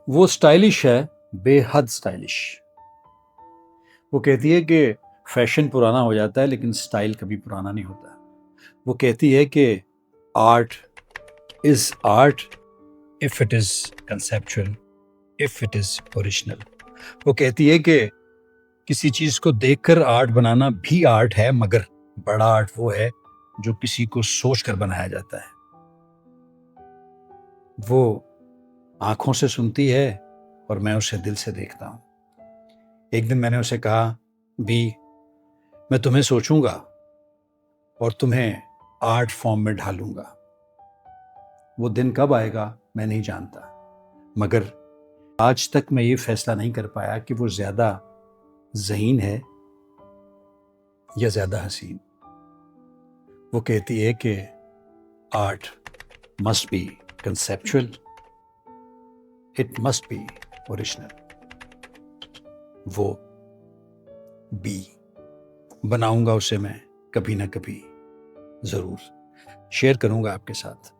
وہ اسٹائلش ہے، بے حد اسٹائلش. وہ کہتی ہے کہ فیشن پرانا ہو جاتا ہے لیکن اسٹائل کبھی پرانا نہیں ہوتا. وہ کہتی ہے کہ art is art if it is conceptual, if it is original. وہ کہتی ہے کہ کسی چیز کو دیکھ کر آرٹ بنانا بھی آرٹ ہے، مگر بڑا آرٹ وہ ہے جو کسی کو سوچ کر بنایا جاتا ہے. وہ آنکھوں سے سنتی ہے اور میں اسے دل سے دیکھتا ہوں. ایک دن میں نے اسے کہا، بھی میں تمہیں سوچوں گا اور تمہیں آرٹ فارم میں ڈھالوں گا. وہ دن کب آئے گا میں نہیں جانتا، مگر آج تک میں یہ فیصلہ نہیں کر پایا کہ وہ زیادہ ذہین ہے یا زیادہ حسین. وہ کہتی ہے کہ art must be conceptual, it must be original. وہ بی بناؤں گا اسے میں کبھی نہ کبھی ضرور شیئر کروں گا آپ کے ساتھ.